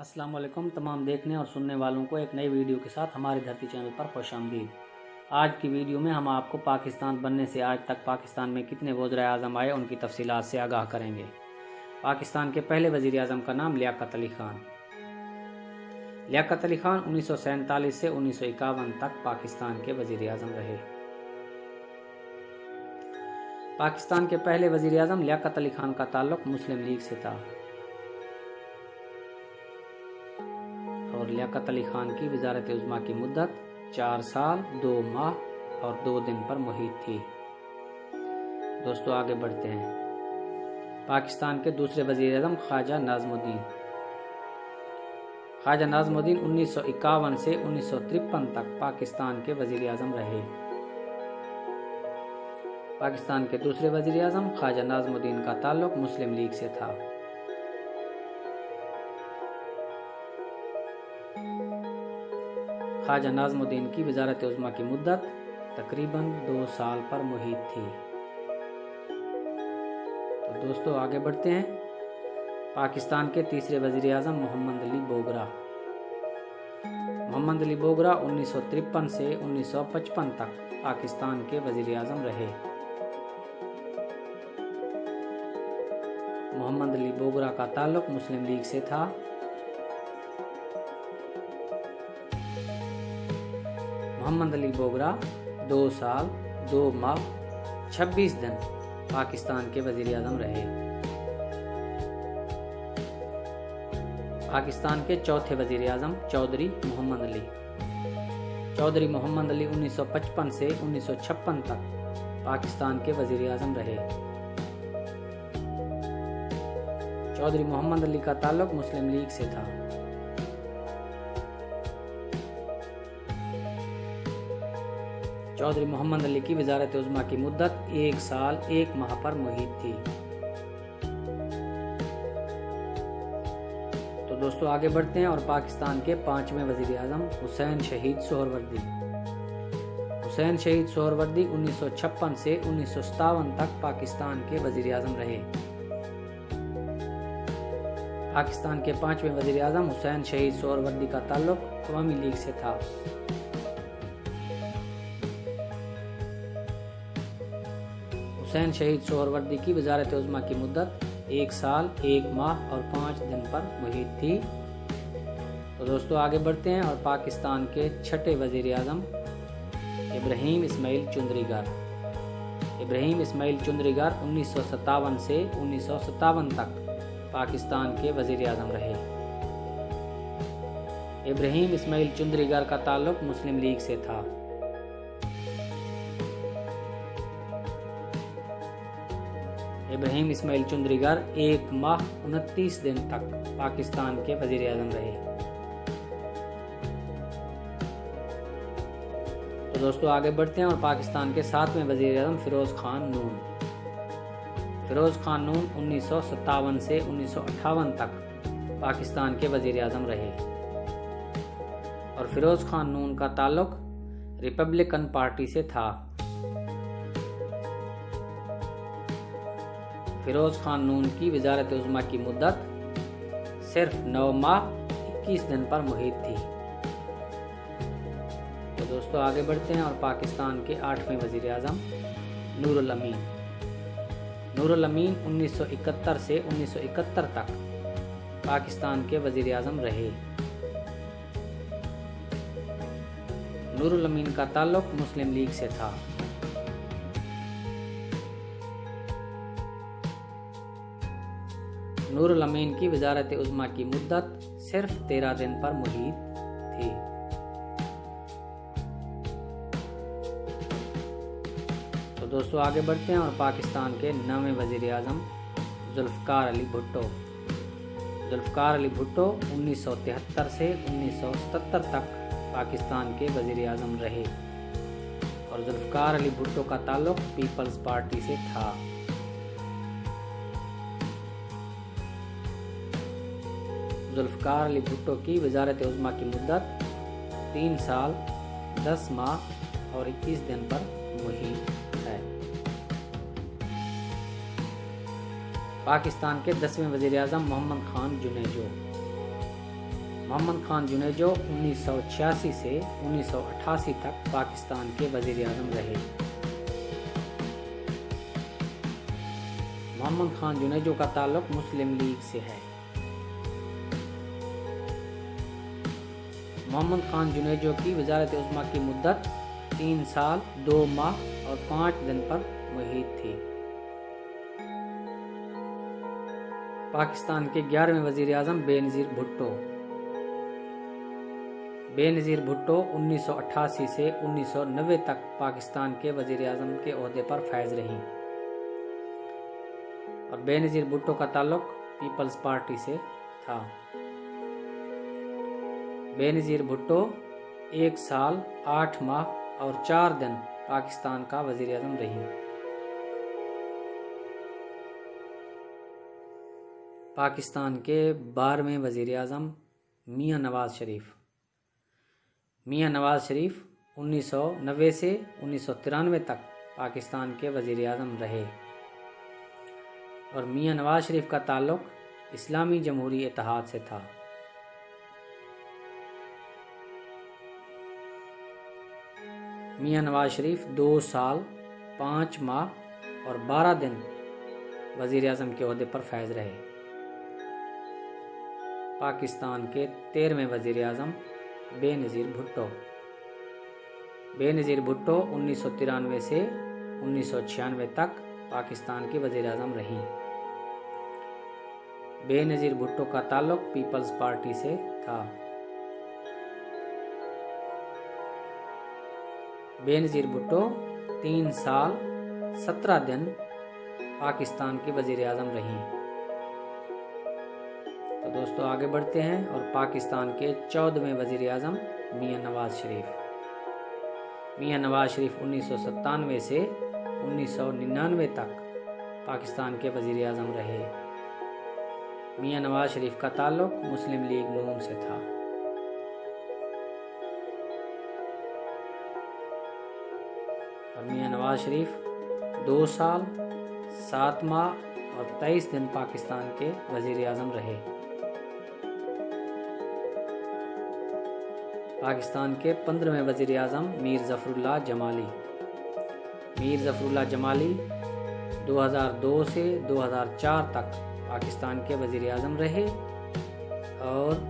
अस्सलाम वालेकुम तमाम देखने और सुनने वालों को एक नई वीडियो के साथ हमारी धरती चैनल पर खुश आमदीद। आज की वीडियो में हम आपको पाकिस्तान बनने से आज तक पाकिस्तान में कितने वज़ीर आज़म आए उनकी तफसीलात से आगाह करेंगे। पाकिस्तान के पहले वज़ीर आज़म का नाम लियाकत अली खान। लियाकत अली खान 1947 से 1951 तक पाकिस्तान के वज़ीर आज़म रहे। पाकिस्तान के पहले वज़ीर आज़म लियाकत अली खान का ताल्लुक़ मुस्लिम लीग से था और लियाकत अली खान की वज़ारत उज़्मा की मुद्दत 4 साल 2 माह और 2 दिन पर मुहित थी। दोस्तों आगे बढ़ते हैं। पाकिस्तान के दूसरे वज़ीर आज़म ख्वाजा नाज़मुद्दीन। ख्वाजा नाज़मुद्दीन 1951 से 1953 तक पाकिस्तान के वज़ीर आज़म रहे। पाकिस्तान के दूसरे वज़ीर आज़म ख्वाजा नाज़मुद्दीन का ताल्लुक़ मुस्लिम लीग से था। ख्वाजा नाज़मुद्दीन की वज़ारत उज़्मा की मुद्दत तकरीबन 2 साल पर मुहित थी। तो दोस्तों आगे बढ़ते हैं। पाकिस्तान के तीसरे वज़ीर आज़म मोहम्मद अली बोगरा। मोहम्मद अली बोगरा 1953 से 1955 तक पाकिस्तान के वज़ीर आज़म रहे। मोहम्मद अली बोगरा का ताल्लुक़ मुस्लिम लीग से था। मोहम्मद अली बोगरा 2 साल 2 माह 26 दिन पाकिस्तान के वज़ीर आज़म रहे। पाकिस्तान के चौथे वज़ीर आज़म चौधरी मोहम्मद अली। चौधरी मोहम्मद अली 1955 से 1956 तक पाकिस्तान के वज़ीर आज़म रहे। चौधरी मोहम्मद अली का ताल्लुक़ मुस्लिम लीग से था। चौधरी मोहम्मद अली की वज़ारत उज़्मा की मुद्दत 1 साल 1 माह पर मुहित थी। तो दोस्तों आगे बढ़ते हैं और पाकिस्तान के 5वें वज़ीर आज़म हुसैन शहीद सोहरवर्दी। हुसैन शहीद सोहरवर्दी 1956 से 1957 तक पाकिस्तान के वज़ीर आज़म रहे। पाकिस्तान के 5वें वज़ीर आज़म हुसैन शहीद सोहरवर्दी का ताल्लुक़ अवामी लीग से था। हुसैन शहीद सोहरवर्दी की वज़ारत उज़्मा की मुद्दत 1 साल 1 माह और 5 दिन पर मुहित थी। तो दोस्तों आगे बढ़ते हैं और पाकिस्तान के 6ठे वज़ीर आज़म इब्राहीम इस्माइल चुंदरीगर। इब्राहीम इस्माइल चुंदरीगर 1957 से 1957 तक पाकिस्तान के वज़ीर आज़म रहे। इब्राहीम इस्माइल चुंदरीगर का ताल्लुक़ मुस्लिम लीग से था। इब्राहीम इस्माइल चुंदरीगर 1 माह 29 दिन तक पाकिस्तान के वज़ीर आज़म रहे। तो दोस्तों आगे बढ़ते हैं और पाकिस्तान के 7वें वज़ीर आज़म फ़िरोज़ ख़ान नून। फ़िरोज़ ख़ान नून 1957 से 1958 तक पाकिस्तान के वज़ीर आज़म रहे और फ़िरोज़ ख़ान नून का ताल्लुक़ रिपब्लिकन पार्टी से था। फ़िरोज़ ख़ान नून की वज़ारत उज़्मा की मुद्दत सिर्फ 9 माह 21 दिन पर मुहित थी। तो दोस्तों आगे बढ़ते हैं और पाकिस्तान के 8वें वज़ीर आज़म नूरुल अमीन। नूरुल अमीन 1971 से 1971 तक पाकिस्तान के वज़ीर आज़म रहे। नूरुल अमीन का ताल्लुक़ मुस्लिम लीग से था। नूरुल अमीन की वज़ारत उज़्मा की मुद्दत सिर्फ 13 दिन पर मुहित थी। तो दोस्तों आगे बढ़ते हैं और पाकिस्तान के 9वें वज़ीर आज़म ज़ुल्फ़िकार अली भुट्टो। ज़ुल्फ़िकार अली भुट्टो 1973 से 1977 तक पाकिस्तान के वज़ीर आज़म रहे और ज़ुल्फ़िकार अली भुट्टो का ताल्लुक़ पीपल्स पार्टी से था। ज़ुल्फ़िकार अली भुट्टो की वज़ारत उज़्मा की मुद्दत 3 साल 10 माह और 21 दिन पर मुहित है। पाकिस्तान के 10वें वज़ीर आज़म मोहम्मद खान जुनेजो। मोहम्मद खान जुनेजो 1986 से 1988 तक पाकिस्तान के वज़ीर आज़म रहे। मोहम्मद खान जुनेजो का ताल्लुक मुस्लिम लीग से है। मोहम्मद खान जुनेजो की वज़ारत उज़्मा की मुद्दत 3 साल 2 माह और 5 दिन पर मुहित थी। पाकिस्तान के 11वें वज़ीर आज़म बेनज़ीर भुट्टो। बेनज़ीर भुट्टो 1988 से 1990 तक पाकिस्तान के वज़ीर आज़म के ओहदे पर फैज़ रहीं और बेनज़ीर भुट्टो का ताल्लुक पीपल्स पार्टी से था। बेनज़ीर भुट्टो 1 साल 8 माह और 4 दिन पाकिस्तान का वज़ीर आज़म रहीं। पाकिस्तान के 12वें वज़ीर आज़म मियां नवाज़ शरीफ। मियां नवाज़ शरीफ 1990 से 1993 तक पाकिस्तान के वज़ीर आज़म रहे और मियां नवाज़ शरीफ का ताल्लुक इस्लामी जमहूरी इत्तेहाद से था। मियां नवाज़ शरीफ 2 साल 5 माह और 12 दिन वज़ीर आज़म के ओहदे पर फैज़ रहे। पाकिस्तान के 13वें वज़ीर आज़म बेनज़ीर भुट्टो। बेनज़ीर भुट्टो 1993 से 1996 तक पाकिस्तान के वज़ीर आज़म रहीं। बेनज़ीर भुट्टो का ताल्लुक पीपल्स पार्टी से था। बेनज़ीर भुट्टो 3 साल 17 दिन पाकिस्तान के वज़ीर आज़म रहीं। तो दोस्तों आगे बढ़ते हैं और पाकिस्तान के 14वें वज़ीर आज़म मियां नवाज़ शरीफ। मियां नवाज़ शरीफ 1997 से 1999 तक पाकिस्तान के वज़ीर आज़म रहे। मियां नवाज़ शरीफ का ताल्लुक मुस्लिम लीग नून से था। और मियां नवाज़ शरीफ 2 साल 7 माह और 23 दिन पाकिस्तान के वज़ीर आज़म रहे। पाकिस्तान के 15वें वज़ीर आज़म मीर ज़फ़रुल्लाह जमाली। मीर ज़फ़रुल्लाह जमाली 2002 से 2004 तक पाकिस्तान के वज़ीर आज़म रहे और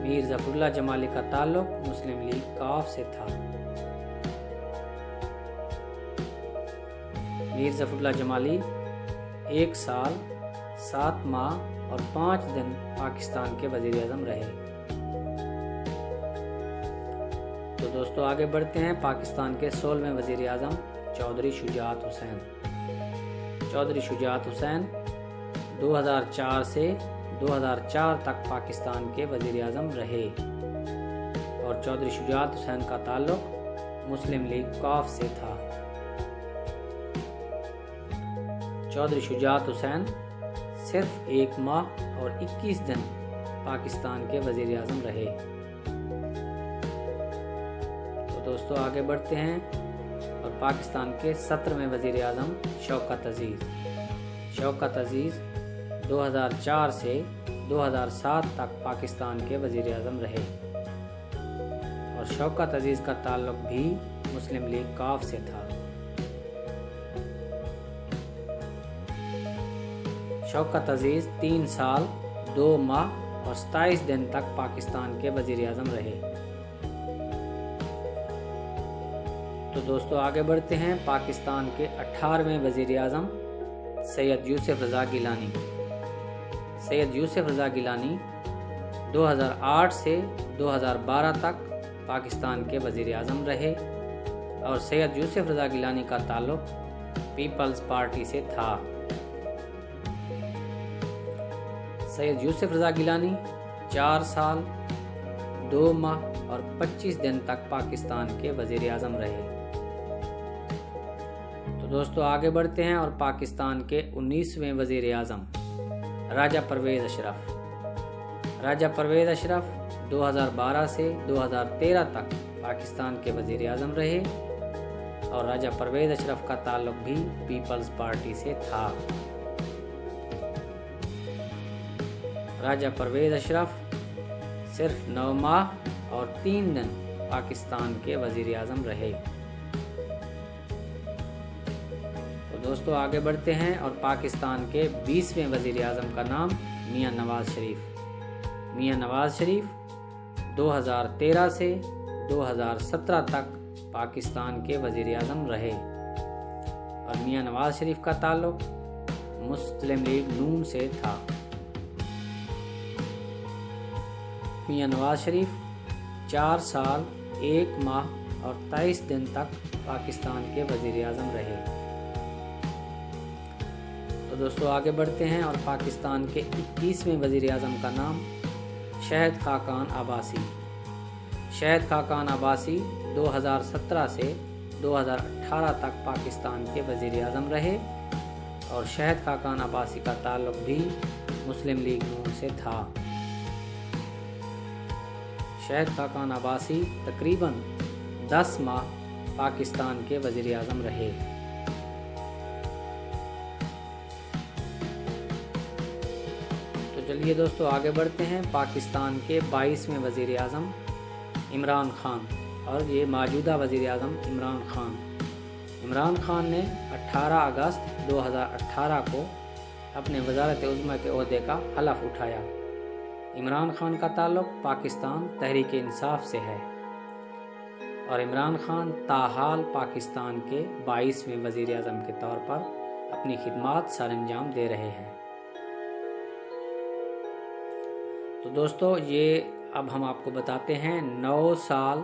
मीर ज़फ़रुल्लाह जमाली का ताल्लुक मुस्लिम लीग काफ से था। मीर ज़फ़रुल्लाह जमाली 1 साल 7 माह और 5 दिन पाकिस्तान के वज़ीर आज़म रहे। तो दोस्तों आगे बढ़ते हैं। पाकिस्तान के 16वें वज़ीर आज़म चौधरी शुजाअत हुसैन। चौधरी शुजाअत हुसैन 2004 से 2004 तक पाकिस्तान के वज़ीर आज़म रहे और चौधरी शुजाअत हुसैन का ताल्लुक मुस्लिम लीग काफ से था। चौधरी शुजाअत हुसैन सिर्फ 1 माह और 21 दिन पाकिस्तान के वज़ीर आज़म रहे। दोस्तों आगे बढ़ते हैं और पाकिस्तान के 17वें वज़ीर आज़म शौकत अज़ीज़। शौकत अज़ीज़ 2004 से 2007 तक पाकिस्तान के वज़ीर आज़म रहे और शौकत अज़ीज़ का ताल्लुक भी मुस्लिम लीग काफ से था। शौकत अज़ीज़ 3 साल 2 माह और 27 दिन तक पाकिस्तान के वज़ीर आज़म रहे। तो दोस्तों आगे बढ़ते हैं। पाकिस्तान के 18वें वज़ीर आज़म सैयद यूसुफ रज़ा गिलानी। सैयद यूसुफ रज़ा गिलानी 2008 से 2012 तक पाकिस्तान के वज़ीर आज़म रहे और सैयद यूसुफ रज़ा गिलानी का ताल्लुक पीपल्स पार्टी से था। सैयद यूसुफ रज़ा गिलानी 4 साल 2 माह और 25 दिन तक पाकिस्तान के वज़ीर आज़म रहे। तो दोस्तों आगे बढ़ते हैं और पाकिस्तान के 19वें वज़ीर आज़म राजा परवेज़ अशरफ। राजा परवेज़ अशरफ 2012 से 2013 तक पाकिस्तान के वज़ीर आज़म रहे और राजा परवेज़ अशरफ का ताल्लुक भी पीपल्स पार्टी से था। राजा परवेज़ अशरफ صرف 9 ماہ اور 3 دن پاکستان کے وزیر اعظم رہے۔ تو دوستو آگے بڑھتے ہیں اور پاکستان کے 20ویں وزیر اعظم کا نام میاں نواز شریف۔ میاں نواز شریف 2013 سے 2017 تک پاکستان کے وزیر اعظم رہے اور میاں نواز شریف کا تعلق مسلم لیگ نون سے تھا۔ میاں نواز شریف 4 سال 1 ماہ اور 23 دن تک پاکستان کے وزیر اعظم رہے۔ تو دوستو آگے بڑھتے ہیں اور پاکستان کے 21ویں وزیر اعظم کا نام شاہد خاقان عباسی۔ شاہد خاقان عباسی 2017 سے 2018 تک پاکستان کے وزیر اعظم رہے اور شاہد خاقان عباسی کا تعلق بھی مسلم لیگ نون سے تھا۔ شاہد خاقان عباسی تقریباً 10 ماہ پاکستان کے وزیر اعظم رہے۔ تو چلیے دوستو آگے بڑھتے ہیں پاکستان کے 22ویں وزیر اعظم عمران خان، اور یہ موجودہ وزیر اعظم عمران خان۔ عمران خان نے 18 اگست 2018 کو اپنے وزارت عظمیٰ کے عہدے کا حلف اٹھایا۔ عمران خان کا تعلق پاکستان تحریک انصاف سے ہے اور عمران خان تاحال پاکستان کے 22ویں وزیر اعظم کے طور پر اپنی خدمات سر انجام دے رہے ہیں۔ تو دوستو یہ اب ہم آپ کو بتاتے ہیں 9 سال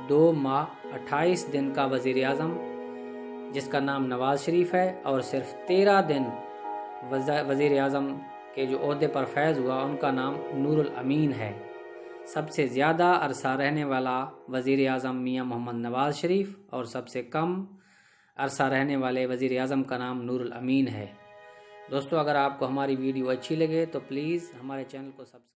2 ماہ 28 دن کا وزیر اعظم جس کا نام نواز شریف ہے اور صرف 13 دن وزیر اعظم کے جو عہدے پر فیض ہوا ان کا نام نور الامین ہے۔ سب سے زیادہ عرصہ رہنے والا وزیر اعظم میاں محمد نواز شریف اور سب سے کم عرصہ رہنے والے وزیر اعظم کا نام نور الامین ہے۔ دوستو اگر آپ کو ہماری ویڈیو اچھی لگے تو پلیز ہمارے چینل کو سبسکرائب